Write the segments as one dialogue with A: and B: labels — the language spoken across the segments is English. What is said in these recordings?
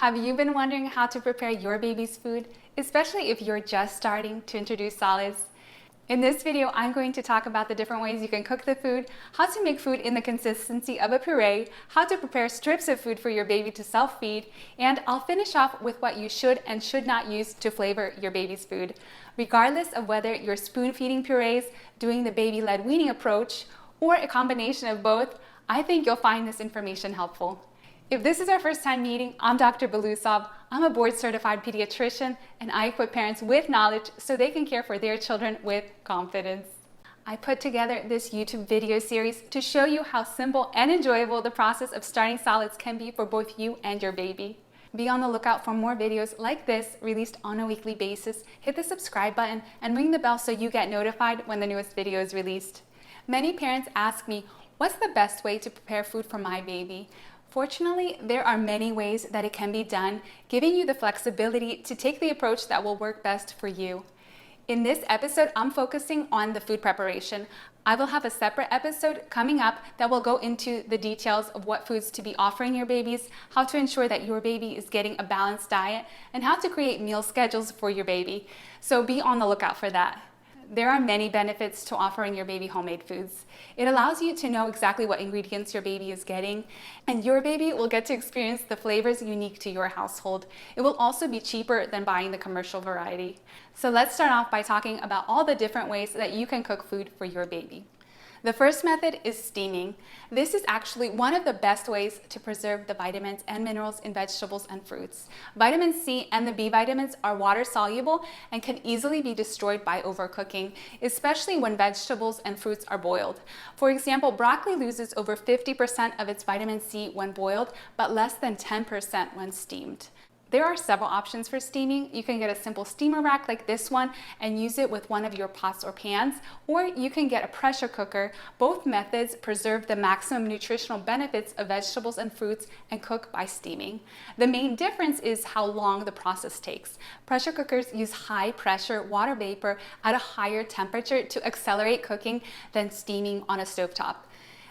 A: Have you been wondering how to prepare your baby's food, especially if you're just starting to introduce solids? In this video, I'm going to talk about the different ways you can cook the food, how to make food in the consistency of a puree, how to prepare strips of food for your baby to self-feed, and I'll finish off with what you should and should not use to flavor your baby's food. Regardless of whether you're spoon-feeding purees, doing the baby-led weaning approach, or a combination of both, I think you'll find this information helpful. If this is our first time meeting, I'm Dr. Belousov. I'm a board-certified pediatrician, and I equip parents with knowledge so they can care for their children with confidence. I put together this YouTube video series to show you how simple and enjoyable the process of starting solids can be for both you and your baby. Be on the lookout for more videos like this released on a weekly basis. Hit the subscribe button and ring the bell so you get notified when the newest video is released. Many parents ask me, what's the best way to prepare food for my baby? Fortunately, there are many ways that it can be done, giving you the flexibility to take the approach that will work best for you. In this episode, I'm focusing on the food preparation. I will have a separate episode coming up that will go into the details of what foods to be offering your babies, how to ensure that your baby is getting a balanced diet, and how to create meal schedules for your baby. So be on the lookout for that. There are many benefits to offering your baby homemade foods. It allows you to know exactly what ingredients your baby is getting, and your baby will get to experience the flavors unique to your household. It will also be cheaper than buying the commercial variety. So let's start off by talking about all the different ways that you can cook food for your baby. The first method is steaming. This is actually one of the best ways to preserve the vitamins and minerals in vegetables and fruits. Vitamin C and the B vitamins are water soluble and can easily be destroyed by overcooking, especially when vegetables and fruits are boiled. For example, broccoli loses over 50% of its vitamin C when boiled, but less than 10% when steamed. There are several options for steaming. You can get a simple steamer rack like this one and use it with one of your pots or pans, or you can get a pressure cooker. Both methods preserve the maximum nutritional benefits of vegetables and fruits and cook by steaming. The main difference is how long the process takes. Pressure cookers use high pressure water vapor at a higher temperature to accelerate cooking than steaming on a stovetop.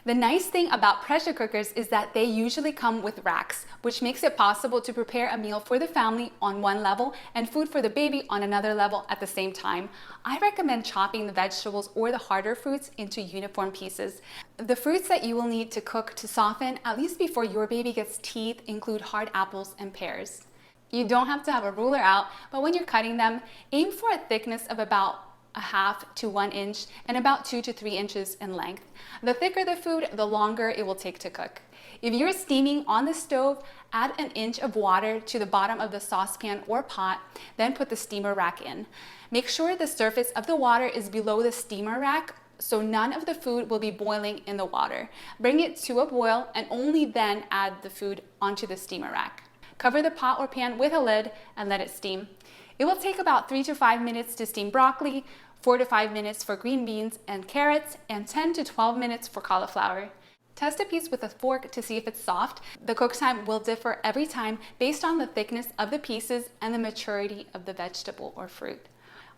A: The nice thing about pressure cookers is that they usually come with racks, which makes it possible to prepare a meal for the family on one level and food for the baby on another level at the same time. I recommend chopping the vegetables or the harder fruits into uniform pieces. The fruits that you will need to cook to soften, at least before your baby gets teeth, include hard apples and pears. You don't have to have a ruler out, but when you're cutting them, aim for a thickness of about 1/2 to 1 inch and about 2 to 3 inches in length. The thicker the food, the longer it will take to cook. If you're steaming on the stove, add 1 inch of water to the bottom of the saucepan or pot, then put the steamer rack in. Make sure the surface of the water is below the steamer rack so none of the food will be boiling in the water. Bring it to a boil and only then add the food onto the steamer rack. Cover the pot or pan with a lid and let it steam. It will take about 3 to 5 minutes to steam broccoli, 4 to 5 minutes for green beans and carrots, and 10 to 12 minutes for cauliflower. Test a piece with a fork to see if it's soft. The cook time will differ every time based on the thickness of the pieces and the maturity of the vegetable or fruit.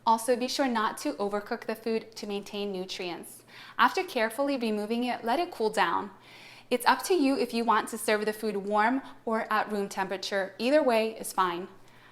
A: Also, be sure not to overcook the food to maintain nutrients. After carefully removing it, let it cool down. It's up to you if you want to serve the food warm or at room temperature. Either way is fine.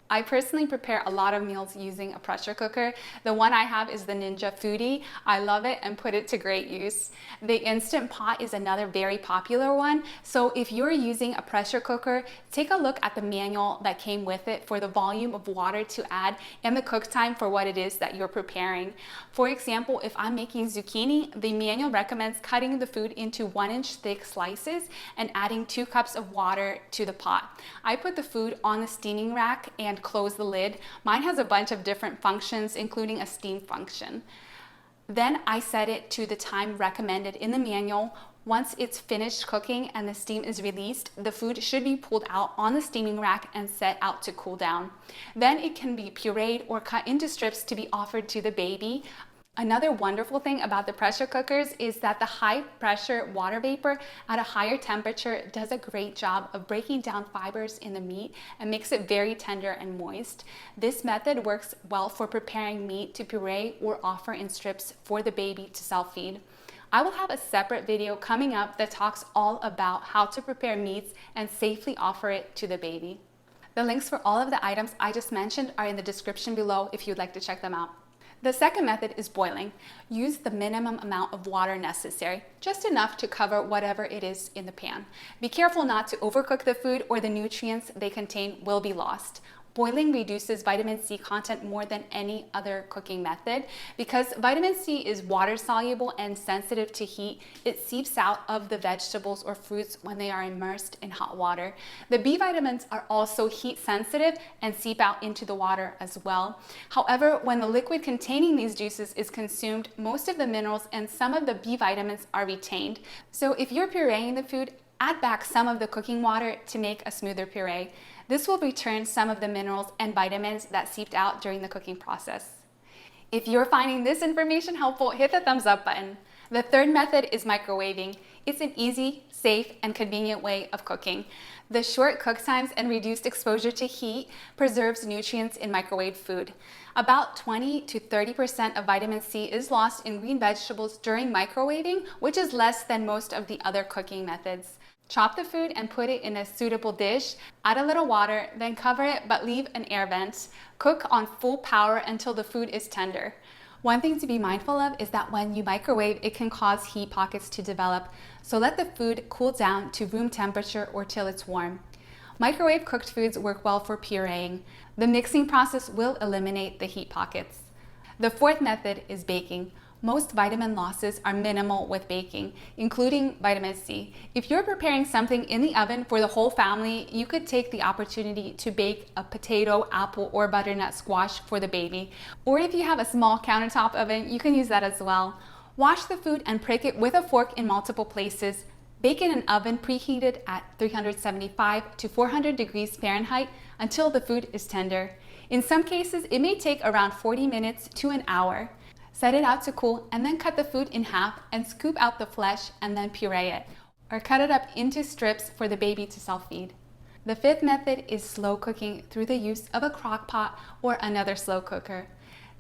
A: I personally prepare a lot of meals using a pressure cooker. The one I have is the Ninja Foodie. I love it and put it to great use. The Instant Pot is another very popular one. So if you're using a pressure cooker, take a look at the manual that came with it for the volume of water to add and the cook time for what it is that you're preparing. For example, if I'm making zucchini, the manual recommends cutting the food into 1 inch thick slices and adding 2 cups of water to the pot. I put the food on the steaming rack and close the lid. Mine has a bunch of different functions, including a steam function. Then I set it to the time recommended in the manual. Once it's finished cooking and the steam is released, the food should be pulled out on the steaming rack and set out to cool down. Then it can be pureed or cut into strips to be offered to the baby. Another wonderful thing about the pressure cookers is that the high pressure water vapor at a higher temperature does a great job of breaking down fibers in the meat and makes it very tender and moist. This method works well for preparing meat to puree or offer in strips for the baby to self-feed. I will have a separate video coming up that talks all about how to prepare meats and safely offer it to the baby. The links for all of the items I just mentioned are in the description below if you'd like to check them out. The second method is boiling. Use the minimum amount of water necessary, just enough to cover whatever it is in the pan. Be careful not to overcook the food or the nutrients they contain will be lost. Boiling reduces vitamin C content more than any other cooking method. Because vitamin C is water soluble and sensitive to heat, it seeps out of the vegetables or fruits when they are immersed in hot water. The B vitamins are also heat sensitive and seep out into the water as well. However, when the liquid containing these juices is consumed, most of the minerals and some of the B vitamins are retained. So if you're pureeing the food, add back some of the cooking water to make a smoother puree. This will return some of the minerals and vitamins that seeped out during the cooking process. If you're finding this information helpful, hit the thumbs up button. The third method is microwaving. It's an easy, safe, and convenient way of cooking. The short cook times and reduced exposure to heat preserves nutrients in microwave food. About 20 to 30% of vitamin C is lost in green vegetables during microwaving, which is less than most of the other cooking methods. Chop the food and put it in a suitable dish. Add a little water, then cover it but leave an air vent. Cook on full power until the food is tender. One thing to be mindful of is that when you microwave, it can cause heat pockets to develop, so let the food cool down to room temperature or till it's warm. Microwave cooked foods work well for pureeing. The mixing process will eliminate the heat pockets. The fourth method is baking. Most vitamin losses are minimal with baking, including vitamin C. If you're preparing something in the oven for the whole family, you could take the opportunity to bake a potato, apple, or butternut squash for the baby. Or if you have a small countertop oven, you can use that as well. Wash the food and prick it with a fork in multiple places. Bake in an oven preheated at 375 to 400 degrees Fahrenheit until the food is tender. In some cases, it may take around 40 minutes to an hour. Set it out to cool and then cut the food in half and scoop out the flesh and then puree it, or cut it up into strips for the baby to self-feed. The fifth method is slow cooking through the use of a crock pot or another slow cooker.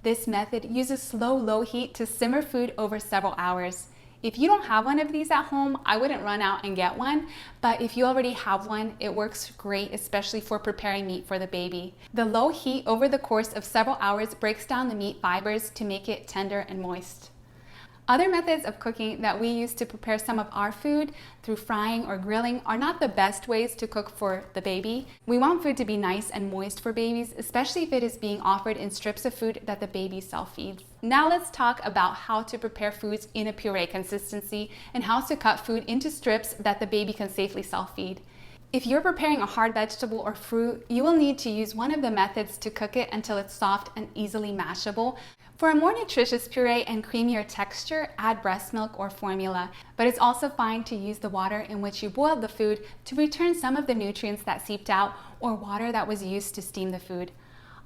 A: This method uses slow-low heat to simmer food over several hours. If you don't have one of these at home, I wouldn't run out and get one, but if you already have one, it works great, especially for preparing meat for the baby. The low heat over the course of several hours breaks down the meat fibers to make it tender and moist. Other methods of cooking that we use to prepare some of our food through frying or grilling are not the best ways to cook for the baby. We want food to be nice and moist for babies, especially if it is being offered in strips of food that the baby self-feeds. Now let's talk about how to prepare foods in a puree consistency and how to cut food into strips that the baby can safely self-feed. If you're preparing a hard vegetable or fruit, you will need to use one of the methods to cook it until it's soft and easily mashable. For a more nutritious puree and creamier texture, add breast milk or formula, but it's also fine to use the water in which you boiled the food to return some of the nutrients that seeped out or water that was used to steam the food.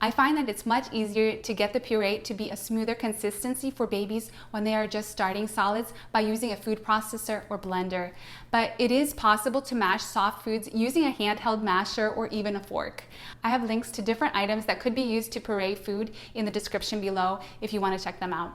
A: I find that it's much easier to get the puree to be a smoother consistency for babies when they are just starting solids by using a food processor or blender. But it is possible to mash soft foods using a handheld masher or even a fork. I have links to different items that could be used to puree food in the description below if you want to check them out.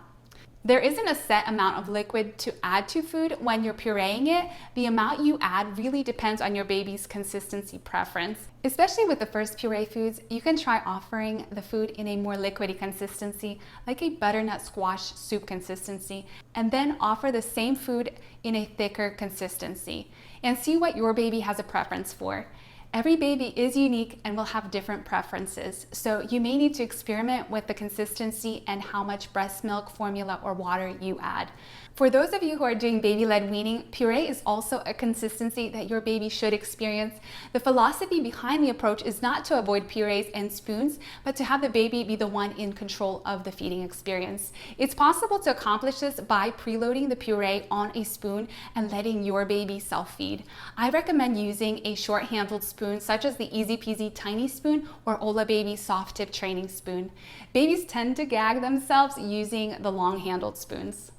A: There isn't a set amount of liquid to add to food when you're pureeing it. The amount you add really depends on your baby's consistency preference. Especially with the first puree foods, you can try offering the food in a more liquidy consistency, like a butternut squash soup consistency, and then offer the same food in a thicker consistency, and see what your baby has a preference for. Every baby is unique and will have different preferences, so you may need to experiment with the consistency and how much breast milk, formula, or water you add. For those of you who are doing baby-led weaning, puree is also a consistency that your baby should experience. The philosophy behind the approach is not to avoid purees and spoons, but to have the baby be the one in control of the feeding experience. It's possible to accomplish this by preloading the puree on a spoon and letting your baby self-feed. I recommend using a short-handled spoon such as the ezpz tiny spoon or Olababy soft tip training spoon. Babies tend to gag themselves using the long-handled spoons.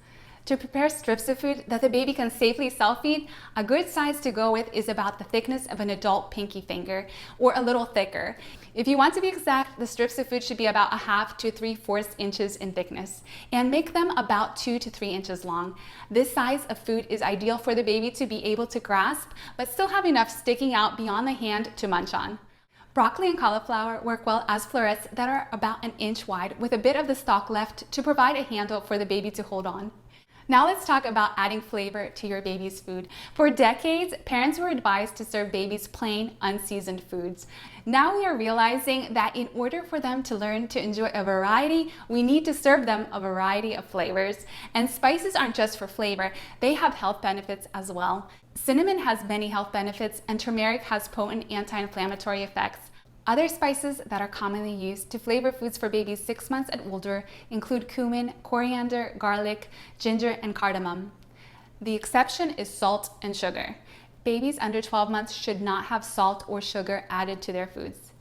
A: To prepare strips of food that the baby can safely self-feed, a good size to go with is about the thickness of an adult pinky finger, or a little thicker. If you want to be exact, the strips of food should be about 1/2 to 3/4 inches in thickness, and make them about 2 to 3 inches long. This size of food is ideal for the baby to be able to grasp, but still have enough sticking out beyond the hand to munch on. Broccoli and cauliflower work well as florets that are about an inch wide with a bit of the stalk left to provide a handle for the baby to hold on. Now let's talk about adding flavor to your baby's food. For decades, parents were advised to serve babies plain, unseasoned foods. Now we are realizing that in order for them to learn to enjoy a variety, we need to serve them a variety of flavors. And spices aren't just for flavor, they have health benefits as well. Cinnamon has many health benefits, and turmeric has potent anti-inflammatory effects. Other spices that are commonly used to flavor foods for babies 6 months and older include cumin, coriander, garlic, ginger, and cardamom. The exception is salt and sugar. Babies under 12 months should not have salt or sugar added to their foods.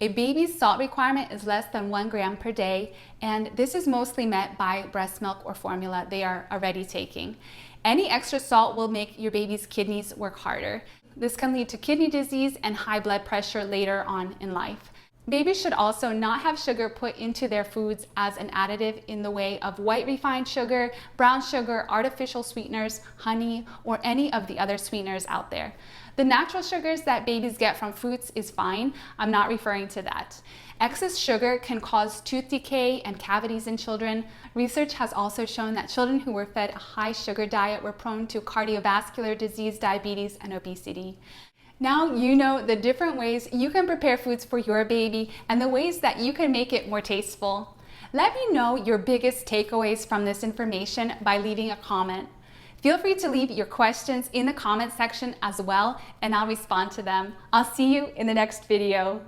A: A baby's salt requirement is less than 1 gram per day, and this is mostly met by breast milk or formula they are already taking. Any extra salt will make your baby's kidneys work harder. This can lead to kidney disease and high blood pressure later on in life. Babies should also not have sugar put into their foods as an additive in the way of white refined sugar, brown sugar, artificial sweeteners, honey, or any of the other sweeteners out there. The natural sugars that babies get from fruits is fine. I'm not referring to that. Excess sugar can cause tooth decay and cavities in children. Research has also shown that children who were fed a high sugar diet were prone to cardiovascular disease, diabetes, and obesity. Now you know the different ways you can prepare foods for your baby and the ways that you can make it more tasteful. Let me know your biggest takeaways from this information by leaving a comment. Feel free to leave your questions in the comment section as well, and I'll respond to them. I'll see you in the next video.